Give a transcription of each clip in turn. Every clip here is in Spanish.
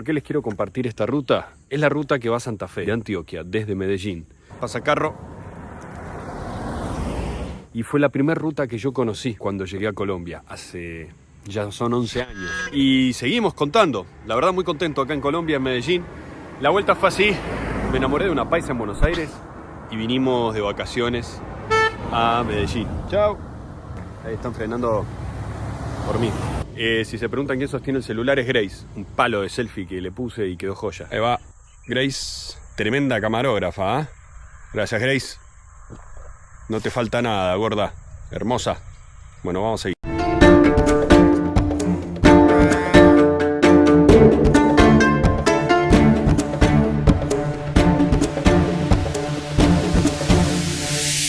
¿Por qué les quiero compartir esta ruta? Es la ruta que va a Santa Fe, de Antioquia, desde Medellín. Pasa carro. Y fue la primera ruta que yo conocí cuando llegué a Colombia, hace ya son 11 años. Y seguimos contando, la verdad muy contento acá en Colombia, en Medellín. La vuelta fue así, me enamoré de una paisa en Buenos Aires y vinimos de vacaciones a Medellín. Chao. Ahí están frenando por mí. Si se preguntan quién sostiene el celular, es Grace, un palo de selfie que le puse y quedó joya. Ahí va, Grace, tremenda camarógrafa, ¿eh? Gracias, Grace. No te falta nada, gorda, hermosa. Bueno, vamos a seguir.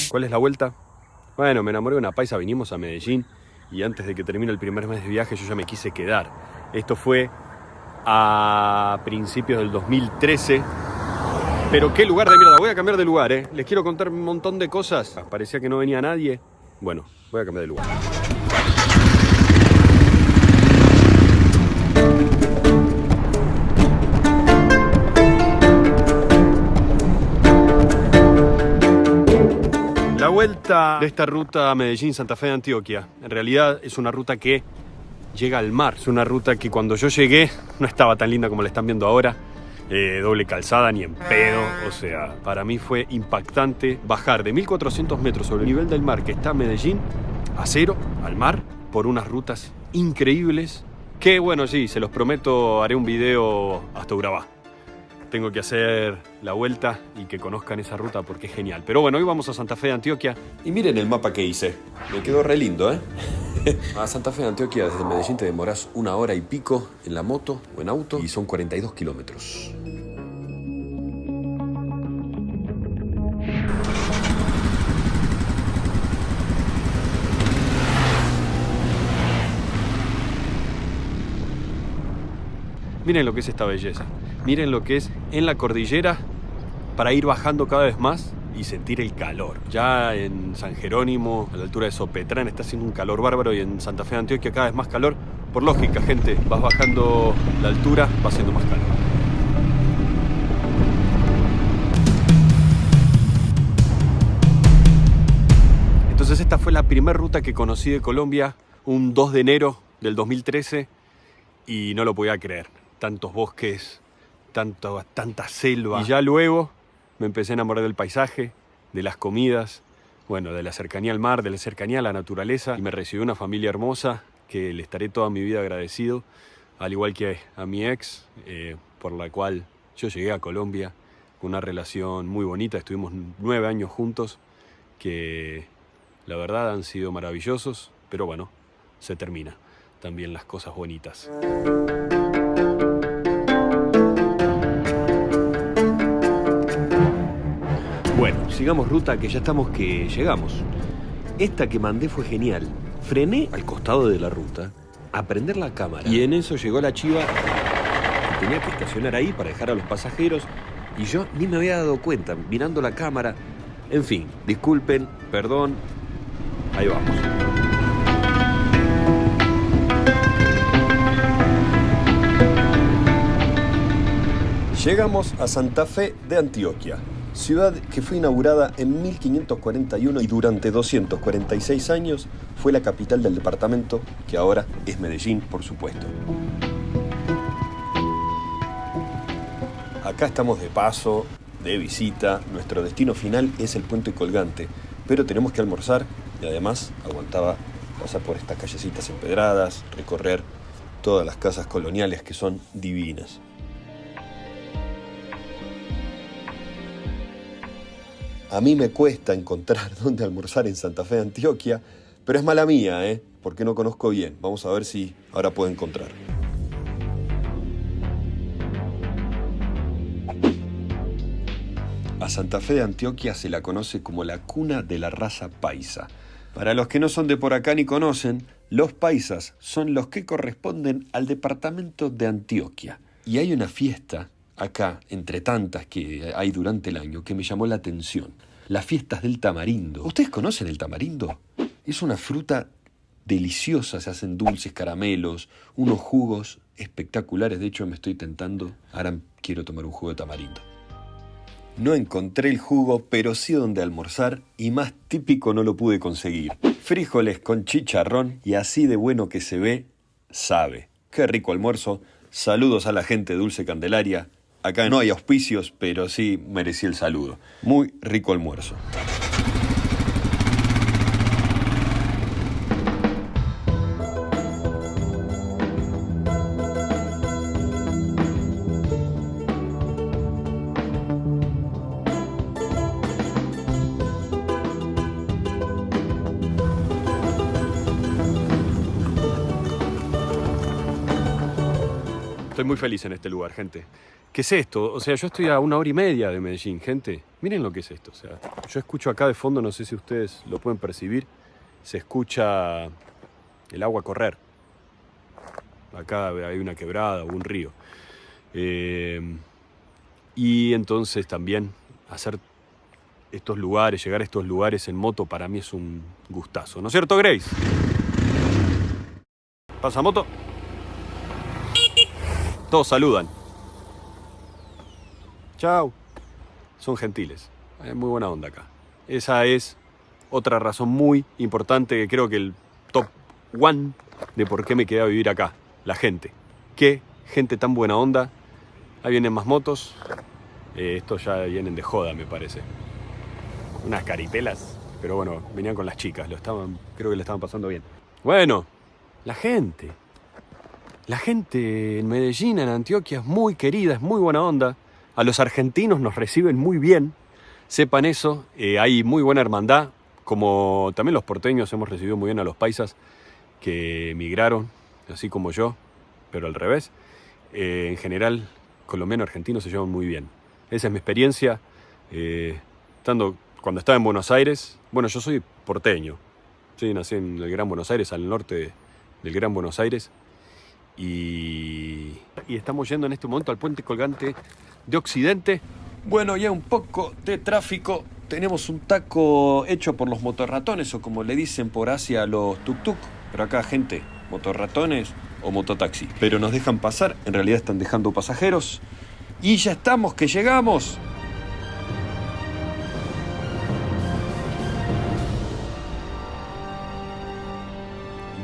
¿Cuál es la vuelta? Bueno, me enamoré de una paisa, vinimos a Medellín y antes de que termine el primer mes de viaje yo ya me quise quedar. Esto fue a principios del 2013. Pero qué lugar de mierda, voy a cambiar de lugar, ¿eh? Les quiero contar un montón de cosas. Parecía que no venía nadie. Bueno, voy a cambiar de lugar. La vuelta de esta ruta a Medellín, Santa Fe de Antioquia, en realidad es una ruta que llega al mar. Es una ruta que cuando yo llegué no estaba tan linda como la están viendo ahora. Doble calzada ni en pedo, o sea, para mí fue impactante bajar de 1400 metros sobre el nivel del mar que está Medellín a cero, al mar, por unas rutas increíbles que, bueno, sí, se los prometo, haré un video hasta Urabá. Tengo que hacer la vuelta y que conozcan esa ruta porque es genial. Pero bueno, hoy vamos a Santa Fe de Antioquia. Y miren el mapa que hice. Me quedó re lindo, ¿eh? A Santa Fe de Antioquia desde Medellín te demorás 1 hora y pico en la moto o en auto y son 42 kilómetros. Miren lo que es esta belleza. Miren lo que es en la cordillera para ir bajando cada vez más y sentir el calor. Ya en San Jerónimo, a la altura de Sopetrán, está haciendo un calor bárbaro y en Santa Fe de Antioquia cada vez más calor. Por lógica, gente, vas bajando la altura, va haciendo más calor. Entonces esta fue la primera ruta que conocí de Colombia, un 2 de enero del 2013 y no lo podía creer. Tantos bosques, tanta selva. Y ya luego me empecé a enamorar del paisaje, de las comidas, bueno, de la cercanía al mar, de la cercanía a la naturaleza. Y me recibió una familia hermosa que le estaré toda mi vida agradecido, al igual que a mi ex, por la cual yo llegué a Colombia con una relación muy bonita. Estuvimos 9 años juntos, que la verdad han sido maravillosos, pero bueno, se termina también las cosas bonitas. Bueno, sigamos ruta que ya estamos que llegamos. Esta que mandé fue genial. Frené al costado de la ruta a prender la cámara y en eso llegó la chiva que tenía que estacionar ahí para dejar a los pasajeros y yo ni me había dado cuenta mirando la cámara. En fin, disculpen, perdón. Ahí vamos. Llegamos a Santa Fe de Antioquia, ciudad que fue inaugurada en 1541 y durante 246 años fue la capital del departamento, que ahora es Medellín, por supuesto. Acá estamos de paso, de visita, nuestro destino final es el Puente Colgante, pero tenemos que almorzar y además aguantaba pasar por estas callecitas empedradas, recorrer todas las casas coloniales que son divinas. A mí me cuesta encontrar dónde almorzar en Santa Fe de Antioquia, pero es mala mía, porque no conozco bien. Vamos a ver si ahora puedo encontrar. A Santa Fe de Antioquia se la conoce como la cuna de la raza paisa. Para los que no son de por acá ni conocen, los paisas son los que corresponden al departamento de Antioquia. Y hay una fiesta acá, entre tantas que hay durante el año, que me llamó la atención. Las fiestas del tamarindo. ¿Ustedes conocen el tamarindo? Es una fruta deliciosa, se hacen dulces, caramelos, unos jugos espectaculares. De hecho, me estoy tentando. Ahora quiero tomar un jugo de tamarindo. No encontré el jugo, pero sí donde almorzar, y más típico no lo pude conseguir. Frijoles con chicharrón, y así de bueno que se ve, sabe. Qué rico almuerzo. Saludos a la gente de Dulce Candelaria. Acá no hay auspicios, pero sí merecí el saludo. Muy rico almuerzo. Estoy muy feliz en este lugar, gente. ¿Qué es esto? O sea, yo estoy a 1 hora y media de Medellín, gente. Miren lo que es esto. O sea, yo escucho acá de fondo, no sé si ustedes lo pueden percibir, se escucha el agua correr. Acá hay una quebrada o un río. Y entonces también hacer estos lugares, llegar a estos lugares en moto, para mí es un gustazo. ¿No es cierto, Grace? ¿Pasa moto? Todos saludan. Chao. Son gentiles. Muy buena onda acá. Esa es otra razón muy importante, que creo que el top one de por qué me quedé a vivir acá. La gente. Qué gente tan buena onda. Ahí vienen más motos. Estos ya vienen de joda, me parece. Unas caripelas. Pero bueno, venían con las chicas. Creo que le estaban pasando bien. Bueno, la gente. La gente en Medellín, en Antioquia, es muy querida, es muy buena onda. A los argentinos nos reciben muy bien. Sepan eso. Hay muy buena hermandad. Como también los porteños hemos recibido muy bien a los paisas que emigraron, así como yo, pero al revés. En general, colombianos y argentinos se llevan muy bien. Esa es mi experiencia. Cuando estaba en Buenos Aires, bueno, yo soy porteño. Sí, nací en el Gran Buenos Aires, al norte del Gran Buenos Aires. Y estamos yendo en este momento al puente colgante de Occidente. Bueno, ya un poco de tráfico. Tenemos un taco hecho por los motorratones, o como le dicen por Asia, los tuk-tuk. Pero acá, gente, motorratones o mototaxi. Pero nos dejan pasar, en realidad están dejando pasajeros. Y ya estamos, que llegamos.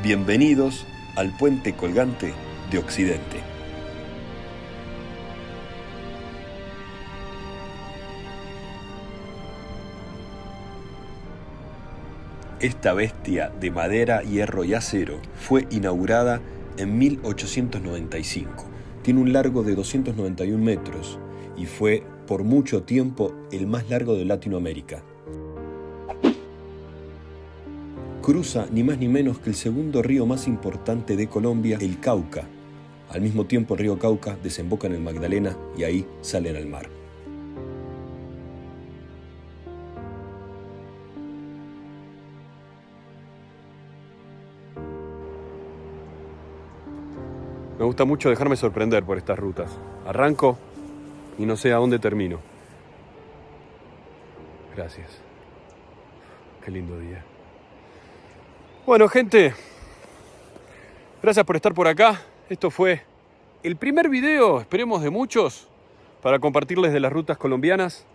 Bienvenidos al puente colgante de Occidente. Esta bestia de madera, hierro y acero fue inaugurada en 1895. Tiene un largo de 291 metros y fue por mucho tiempo el más largo de Latinoamérica. Cruza ni más ni menos que el segundo río más importante de Colombia, el Cauca. Al mismo tiempo, el río Cauca desemboca en el Magdalena y ahí salen al mar. Me gusta mucho dejarme sorprender por estas rutas. Arranco y no sé a dónde termino. Gracias. Qué lindo día. Bueno, gente, gracias por estar por acá. Esto fue el primer video, esperemos de muchos, para compartirles de las rutas colombianas,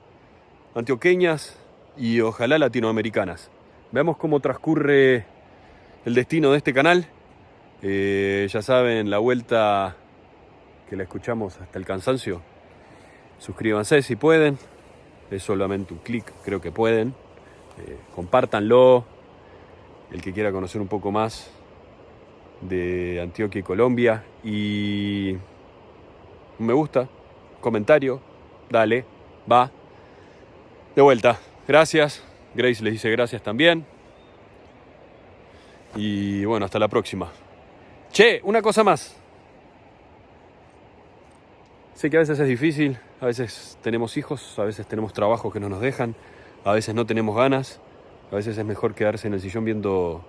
antioqueñas y ojalá latinoamericanas. Veamos cómo transcurre el destino de este canal. Ya saben, la vuelta que la escuchamos hasta el cansancio. Suscríbanse si pueden. Es solamente un clic, creo que pueden. Compártanlo. El que quiera conocer un poco más de Antioquia y Colombia. Y un me gusta, comentario, dale, va. De vuelta, gracias. Grace les dice gracias también. Y bueno, hasta la próxima. Che, una cosa más. Sé que a veces es difícil, a veces tenemos hijos, a veces tenemos trabajos que no nos dejan, a veces no tenemos ganas, a veces es mejor quedarse en el sillón viendo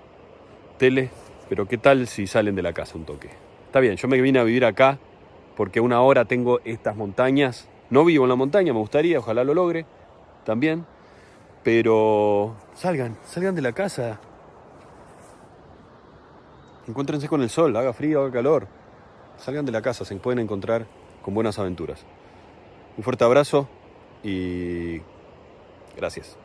tele, pero ¿qué tal si salen de la casa un toque? Está bien, yo me vine a vivir acá porque a 1 hora tengo estas montañas. No vivo en la montaña, me gustaría, ojalá lo logre también, pero salgan de la casa. Encuéntrense con el sol, haga frío, haga calor. salgan de la casa, se pueden encontrar con buenas aventuras. Un fuerte abrazo y gracias.